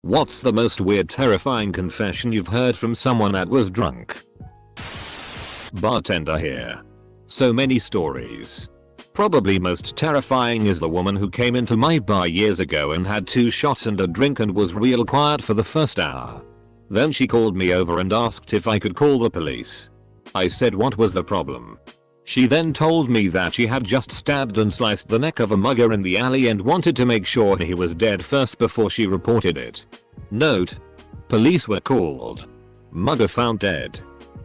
What's the most weird, terrifying confession you've heard from someone that was drunk? Bartender here. So many stories. Probably most terrifying is the woman who came into my bar years ago and had 2 shots and a drink and was real quiet for the first hour. Then she called me over and asked if I could call the police. I said what was the problem. She then told me that she had just stabbed and sliced the neck of a mugger in the alley and wanted to make sure he was dead first before she reported it. Note: police were called. Mugger found dead.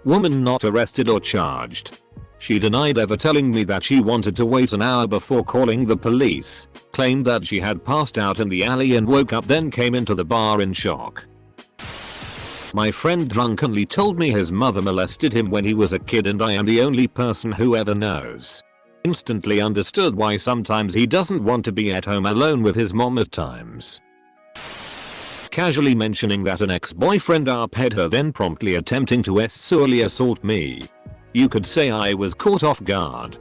Woman not arrested or charged. She denied ever telling me that she wanted to wait an hour before calling the police, claimed that she had passed out in the alley and woke up, then came into the bar in shock. My friend drunkenly told me his mother molested him when he was a kid, and I am the only person who ever knows. Instantly understood why sometimes he doesn't want to be at home alone with his mom at times. Casually mentioning that an ex-boyfriend arped her, then promptly attempting to sexually assault me. You could say I was caught off guard.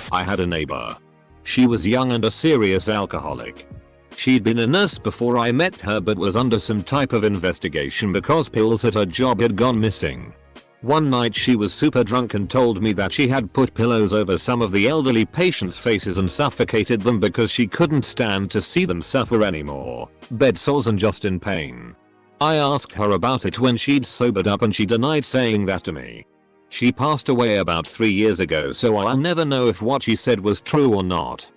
I had a neighbor. She was young and a serious alcoholic. She'd been a nurse before I met her but was under some type of investigation because pills at her job had gone missing. One night she was super drunk and told me that she had put pillows over some of the elderly patients' faces and suffocated them because she couldn't stand to see them suffer anymore, bed sores and just in pain. I asked her about it when she'd sobered up and she denied saying that to me. She passed away about 3 years ago, so I'll never know if what she said was true or not.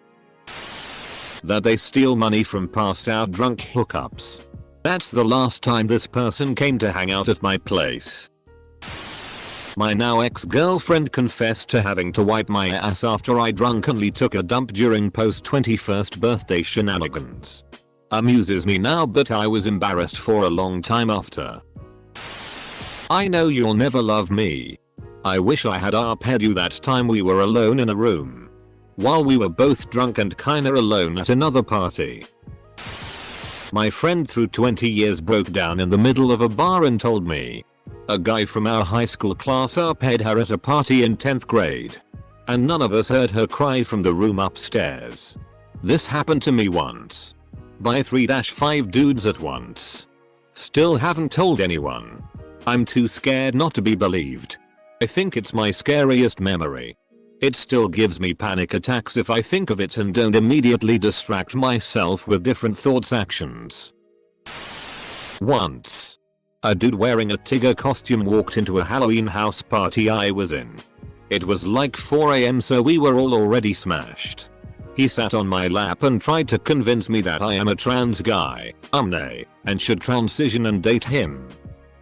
That they steal money from passed out drunk hookups. That's the last time this person came to hang out at my place. My now ex-girlfriend confessed to having to wipe my ass after I drunkenly took a dump during post-21st birthday shenanigans. Amuses me now, but I was embarrassed for a long time after. I know you'll never love me. I wish I had arped you that time we were alone in a room. While we were both drunk and kinda alone at another party. My friend through 20 years broke down in the middle of a bar and told me. A guy from our high school class arped her at a party in 10th grade. And none of us heard her cry from the room upstairs. This happened to me once. By 3-5 dudes at once. Still haven't told anyone. I'm too scared not to be believed. I think it's my scariest memory. It still gives me panic attacks if I think of it and don't immediately distract myself with different thoughts actions. Once. A dude wearing a Tigger costume walked into a Halloween house party I was in. It was like 4 AM, so we were all already smashed. He sat on my lap and tried to convince me that I am a trans guy, and should transition and date him.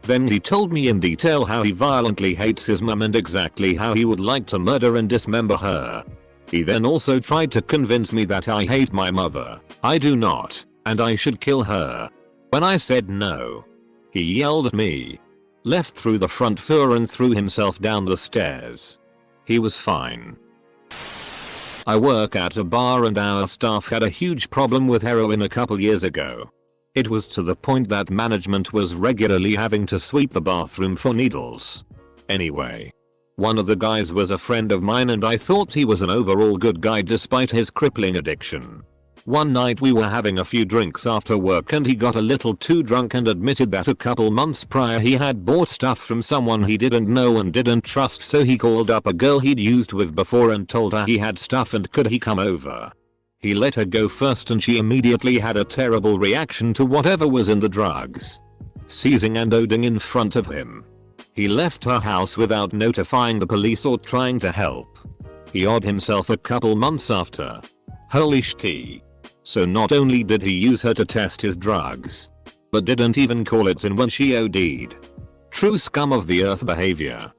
Then he told me in detail how he violently hates his mum and exactly how he would like to murder and dismember her. He then also tried to convince me that I hate my mother, I do not, and I should kill her. When I said no, he yelled at me, left through the front door and threw himself down the stairs. He was fine. I work at a bar and our staff had a huge problem with heroin a couple years ago. It was to the point that management was regularly having to sweep the bathroom for needles. Anyway, one of the guys was a friend of mine and I thought he was an overall good guy despite his crippling addiction. One night we were having a few drinks after work and he got a little too drunk and admitted that a couple months prior he had bought stuff from someone he didn't know and didn't trust, so he called up a girl he'd used with before and told her he had stuff and could he come over. He let her go first and she immediately had a terrible reaction to whatever was in the drugs. Seizing and ODing in front of him. He left her house without notifying the police or trying to help. He OD'd himself a couple months after. Holy shit. So not only did he use her to test his drugs, but didn't even call it in when she OD'd. True scum of the earth behavior.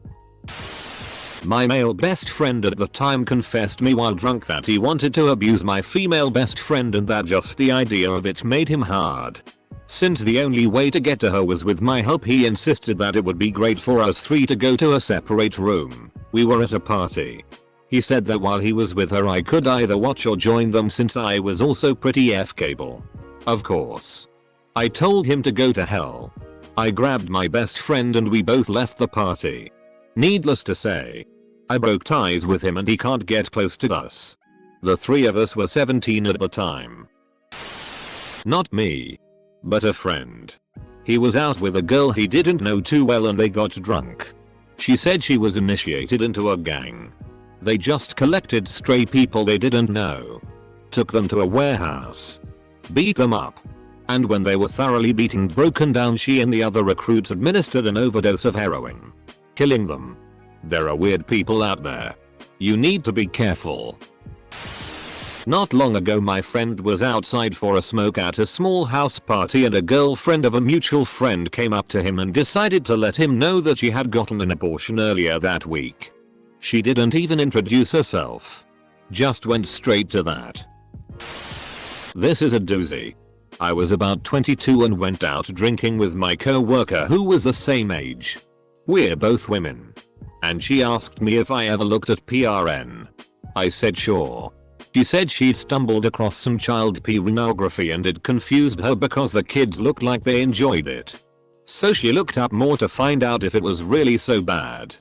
My male best friend at the time confessed me while drunk that he wanted to abuse my female best friend and that just the idea of it made him hard. Since the only way to get to her was with my help, he insisted that it would be great for us 3 to go to a separate room. We were at a party. He said that while he was with her I could either watch or join them since I was also pretty F-cable. Of course. I told him to go to hell. I grabbed my best friend and we both left the party. Needless to say, I broke ties with him and he can't get close to us. The 3 of us were 17 at the time. Not me. but a friend. He was out with a girl he didn't know too well and they got drunk. She said she was initiated into a gang. They just collected stray people they didn't know, took them to a warehouse, beat them up, and when they were thoroughly beaten broken down, she and the other recruits administered an overdose of heroin, killing them. There are weird people out there. You need to be careful. Not long ago my friend was outside for a smoke at a small house party and a girlfriend of a mutual friend came up to him and decided to let him know that she had gotten an abortion earlier that week. She didn't even introduce herself. Just went straight to that. This is a doozy. I was about 22 and went out drinking with my co-worker who was the same age. We're both women. And she asked me if I ever looked at PRN. I said sure. She said she'd stumbled across some child pornography and it confused her because the kids looked like they enjoyed it. So she looked up more to find out if it was really so bad.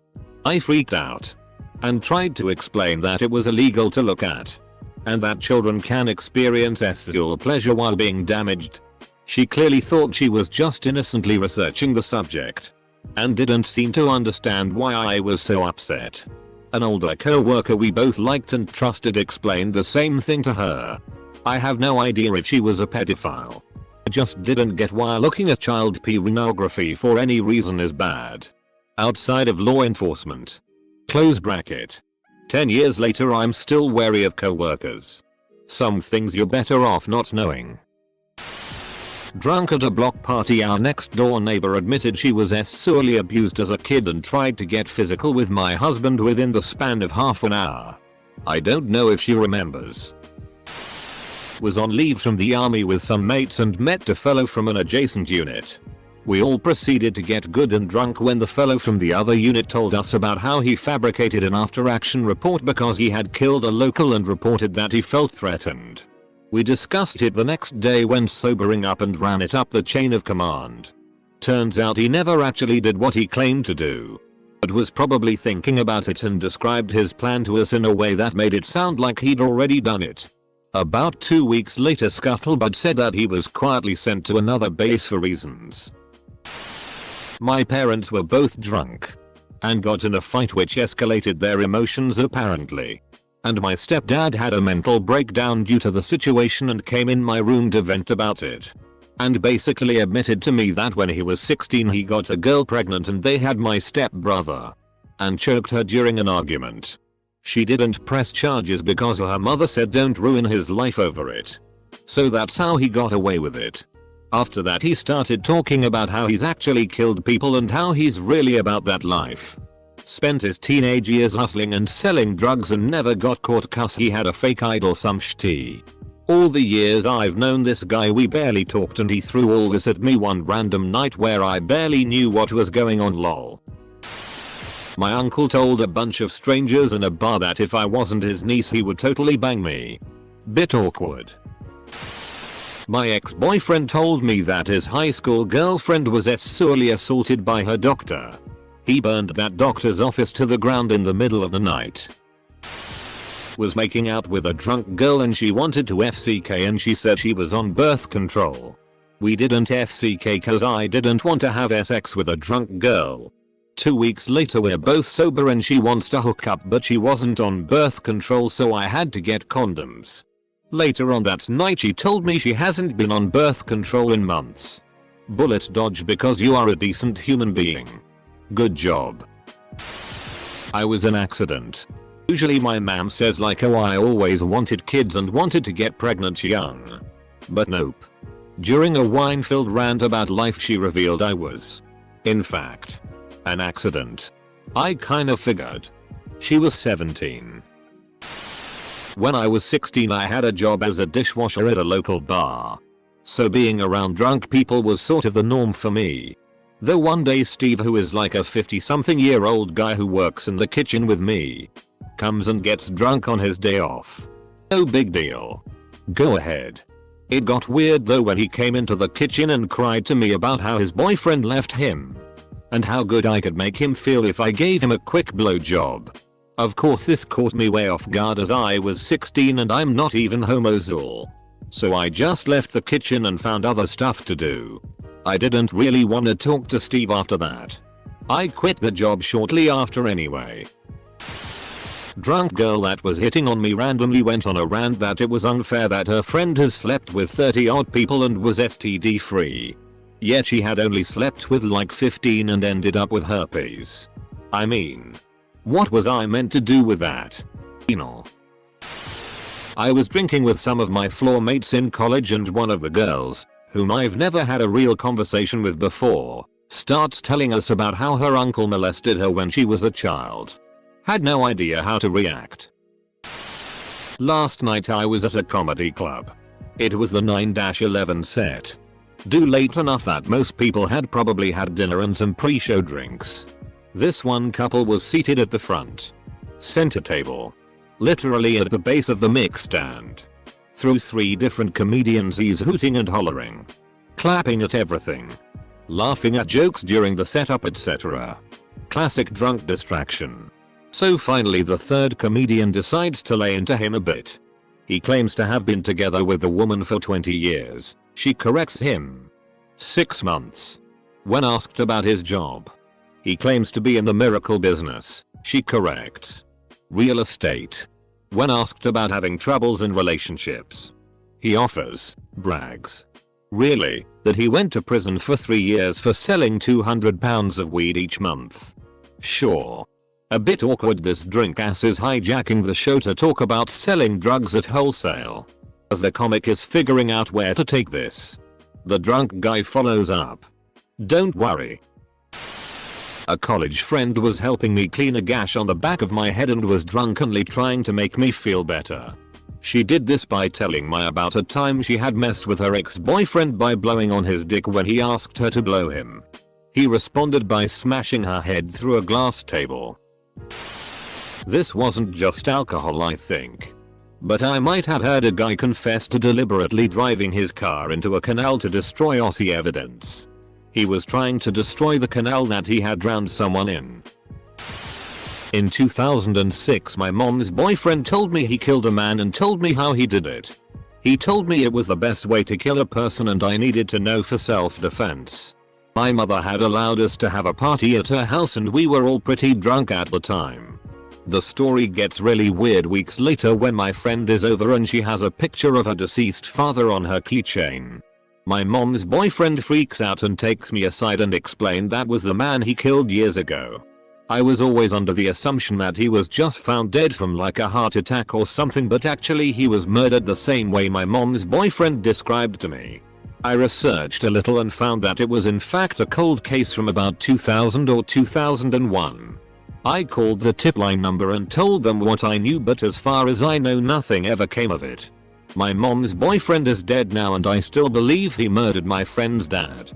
I freaked out and tried to explain that it was illegal to look at and that children can experience sexual pleasure while being damaged. She clearly thought she was just innocently researching the subject and didn't seem to understand why I was so upset. An older co-worker we both liked and trusted explained the same thing to her. I have no idea if she was a pedophile. I just didn't get why looking at child pornography for any reason is bad. Outside of law enforcement. Close bracket. 10 years later I'm still wary of co-workers. Some things you're better off not knowing. Drunk at a block party, our next door neighbor admitted she was sexually abused as a kid and tried to get physical with my husband within the span of half an hour. I don't know if she remembers. Was on leave from the army with some mates and met a fellow from an adjacent unit. We all proceeded to get good and drunk when the fellow from the other unit told us about how he fabricated an after-action report because he had killed a local and reported that he felt threatened. We discussed it the next day when sobering up and ran it up the chain of command. Turns out he never actually did what he claimed to do, but was probably thinking about it and described his plan to us in a way that made it sound like he'd already done it. About 2 weeks later Scuttlebutt said that he was quietly sent to another base for reasons. My parents were both drunk and got in a fight which escalated their emotions apparently. And my stepdad had a mental breakdown due to the situation and came in my room to vent about it. And basically admitted to me that when he was 16 he got a girl pregnant and they had my stepbrother. And choked her during an argument. She didn't press charges because her mother said don't ruin his life over it. So that's how he got away with it. After that he started talking about how he's actually killed people and how he's really about that life. Spent his teenage years hustling and selling drugs and never got caught cause he had a fake ID or some shitty. All the years I've known this guy we barely talked and he threw all this at me one random night where I barely knew what was going on lol. My uncle told a bunch of strangers in a bar that if I wasn't his niece he would totally bang me. Bit awkward. My ex-boyfriend told me that his high school girlfriend was sexually assaulted by her doctor. He burned that doctor's office to the ground in the middle of the night. Was making out with a drunk girl and she wanted to FCK and she said she was on birth control. We didn't FCK cause I didn't want to have sex with a drunk girl. 2 weeks later we're both sober and she wants to hook up but she wasn't on birth control so I had to get condoms. Later on that night she told me she hasn't been on birth control in months. Bullet dodge because you are a decent human being. Good job. I was an accident. Usually my mom says like oh I always wanted kids and wanted to get pregnant young. But nope. During a wine-filled rant about life she revealed I was, in fact, an accident. I kind of figured. She was 17. When I was 16 I had a job as a dishwasher at a local bar. So being around drunk people was sort of the norm for me. Though one day Steve, who is like a 50-something-year-old guy who works in the kitchen with me, comes and gets drunk on his day off. No big deal. Go ahead. It got weird though when he came into the kitchen and cried to me about how his boyfriend left him. And how good I could make him feel if I gave him a quick blowjob. Of course this caught me way off guard as I was 16 and I'm not even homosexual. So I just left the kitchen and found other stuff to do. I didn't really want to talk to Steve after that. I quit the job shortly after anyway. Drunk girl that was hitting on me randomly went on a rant that it was unfair that her friend has slept with 30 odd people and was STD free. Yet she had only slept with like 15 and ended up with herpes. I mean, what was I meant to do with that? You know. I was drinking with some of my floor mates in college and one of the girls, whom I've never had a real conversation with before, starts telling us about how her uncle molested her when she was a child. Had no idea how to react. Last night I was at a comedy club. It was the 9-11 set. Due late enough that most people had probably had dinner and some pre-show drinks. This one couple was seated at the front. Center table. Literally at the base of the mic stand. Through 3 different comedians he's hooting and hollering. Clapping at everything. Laughing at jokes during the setup, etc. Classic drunk distraction. So finally the third comedian decides to lay into him a bit. He claims to have been together with the woman for 20 years. She corrects him. 6 months. When asked about his job. He claims to be in the miracle business. She corrects. Real estate. When asked about having troubles in relationships. He offers, brags. Really, that he went to prison for 3 years for selling 200 pounds of weed each month. Sure. A bit awkward this drink ass is hijacking the show to talk about selling drugs at wholesale. As the comic is figuring out where to take this. The drunk guy follows up. Don't worry. A college friend was helping me clean a gash on the back of my head and was drunkenly trying to make me feel better. She did this by telling me about a time she had messed with her ex-boyfriend by blowing on his dick when he asked her to blow him. He responded by smashing her head through a glass table. This wasn't just alcohol, I think. But I might have heard a guy confess to deliberately driving his car into a canal to destroy Aussie evidence. He was trying to destroy the canal that he had drowned someone in. In 2006 my mom's boyfriend told me he killed a man and told me how he did it. He told me it was the best way to kill a person and I needed to know for self-defense. My mother had allowed us to have a party at her house and we were all pretty drunk at the time. The story gets really weird weeks later when my friend is over and she has a picture of her deceased father on her keychain. My mom's boyfriend freaks out and takes me aside and explained that was the man he killed years ago. I was always under the assumption that he was just found dead from like a heart attack or something, but actually he was murdered the same way my mom's boyfriend described to me. I researched a little and found that it was in fact a cold case from about 2000 or 2001. I called the tip line number and told them what I knew, but as far as I know nothing ever came of it. My mom's boyfriend is dead now and I still believe he murdered my friend's dad.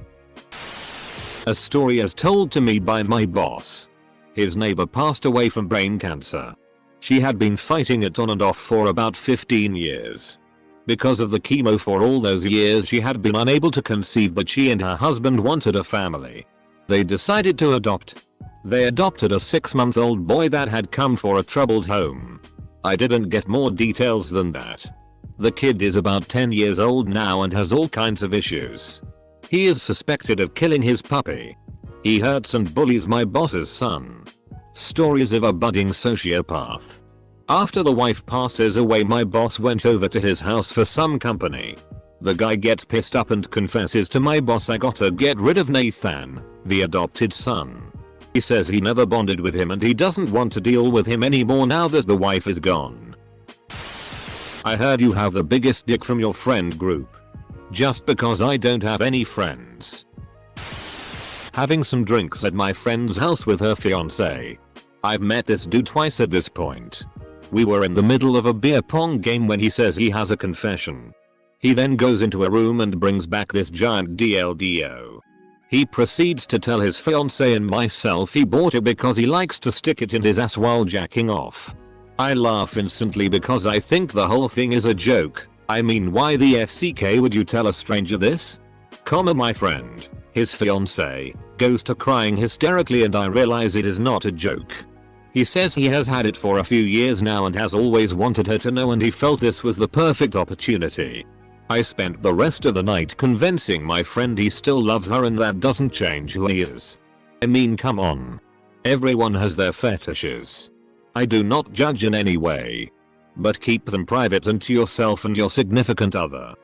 A story as told to me by my boss. His neighbor passed away from brain cancer. She had been fighting it on and off for about 15 years. Because of the chemo for all those years she had been unable to conceive, but she and her husband wanted a family. They decided to adopt. They adopted a 6-month-old boy that had come for a troubled home. I didn't get more details than that. The kid is about 10 years old now and has all kinds of issues. He is suspected of killing his puppy. He hurts and bullies my boss's son. Stories of a budding sociopath. After the wife passes away, my boss went over to his house for some company. The guy gets pissed up and confesses to my boss, I gotta get rid of Nathan, the adopted son. He says he never bonded with him and he doesn't want to deal with him anymore now that the wife is gone. I heard you have the biggest dick from your friend group. Just because I don't have any friends. Having some drinks at my friend's house with her fiance. I've met this dude twice at this point. We were in the middle of a beer pong game when he says he has a confession. He then goes into a room and brings back this giant DLDO. He proceeds to tell his fiance and myself he bought it because he likes to stick it in his ass while jacking off. I laugh instantly because I think the whole thing is a joke. I mean, why the FCK would you tell a stranger this? My friend, his fiance, goes to crying hysterically and I realize it is not a joke. He says he has had it for a few years now and has always wanted her to know, and he felt this was the perfect opportunity. I spent the rest of the night convincing my friend he still loves her and that doesn't change who he is. I mean, come on. Everyone has their fetishes. I do not judge in any way. But keep them private and to yourself and your significant other.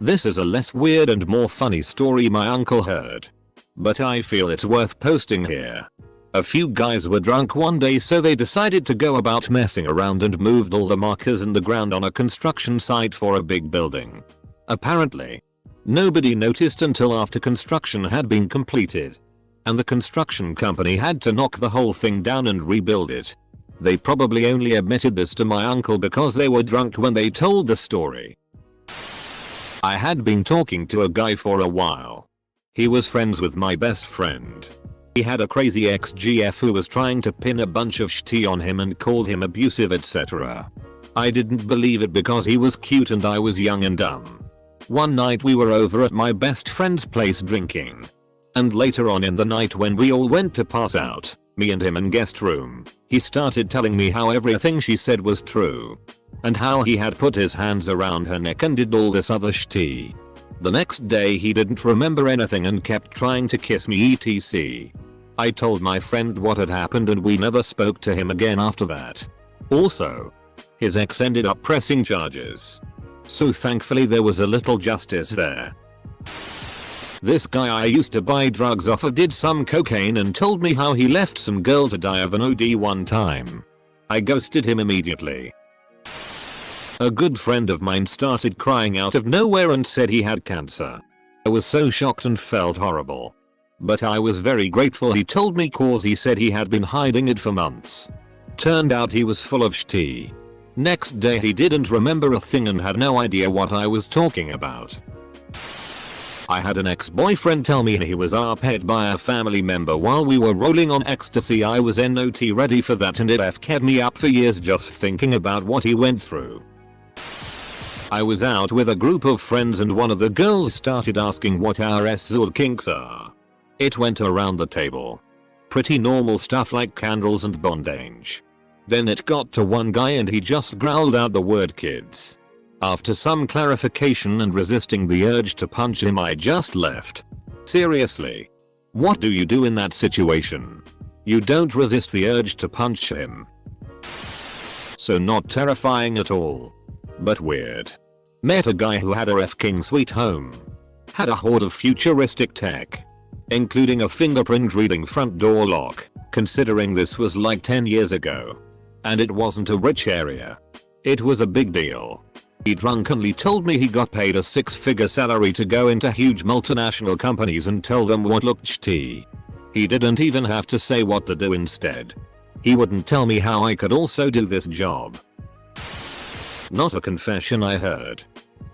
This is a less weird and more funny story my uncle heard. But I feel it's worth posting here. A few guys were drunk one day, so they decided to go about messing around and moved all the markers in the ground on a construction site for a big building. Apparently, nobody noticed until after construction had been completed. And the construction company had to knock the whole thing down and rebuild it. They probably only admitted this to my uncle because they were drunk when they told the story. I had been talking to a guy for a while. He was friends with my best friend. He had a crazy ex-GF who was trying to pin a bunch of shit on him and called him abusive, etc. I didn't believe it because he was cute and I was young and dumb. One night we were over at my best friend's place drinking. And later on in the night when we all went to pass out, me and him in guest room, he started telling me how everything she said was true. And how he had put his hands around her neck and did all this other shit. The next day he didn't remember anything and kept trying to kiss me etc. I told my friend what had happened and we never spoke to him again after that. Also, his ex ended up pressing charges. So thankfully there was a little justice there. This guy I used to buy drugs off of did some cocaine and told me how he left some girl to die of an OD one time. I ghosted him immediately. A good friend of mine started crying out of nowhere and said he had cancer. I was so shocked and felt horrible. But I was very grateful he told me cause he said he had been hiding it for months. Turned out he was full of shit. Next day he didn't remember a thing and had no idea what I was talking about. I had an ex-boyfriend tell me he was arped by a family member while we were rolling on ecstasy. I was not ready for that and it kept me up for years just thinking about what he went through. I was out with a group of friends and one of the girls started asking what our sexual kinks are. It went around the table. Pretty normal stuff like candles and bondage. Then it got to one guy and he just growled out the word kids. After some clarification and resisting the urge to punch him, I just left. Seriously. What do you do in that situation? You don't resist the urge to punch him. So not terrifying at all. But weird. Met a guy who had a f***ing sweet home. Had a horde of futuristic tech. Including a fingerprint reading front door lock, considering this was like 10 years ago. And it wasn't a rich area. It was a big deal. He drunkenly told me he got paid a 6-figure salary to go into huge multinational companies and tell them what looked shitty. He didn't even have to say what to do instead. He wouldn't tell me how I could also do this job. Not a confession I heard.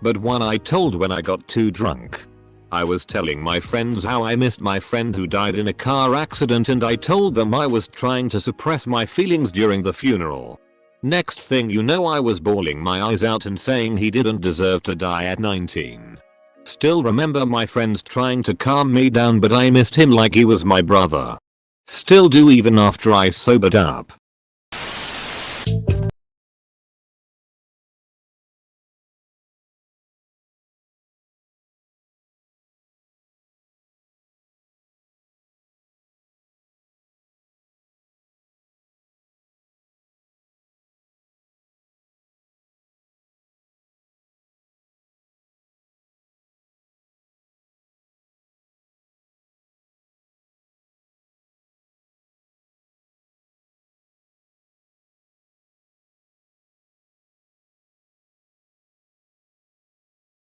But one I told when I got too drunk. I was telling my friends how I missed my friend who died in a car accident and I told them I was trying to suppress my feelings during the funeral. Next thing you know I was bawling my eyes out and saying he didn't deserve to die at 19. Still remember my friends trying to calm me down, but I missed him like he was my brother. Still do even after I sobered up.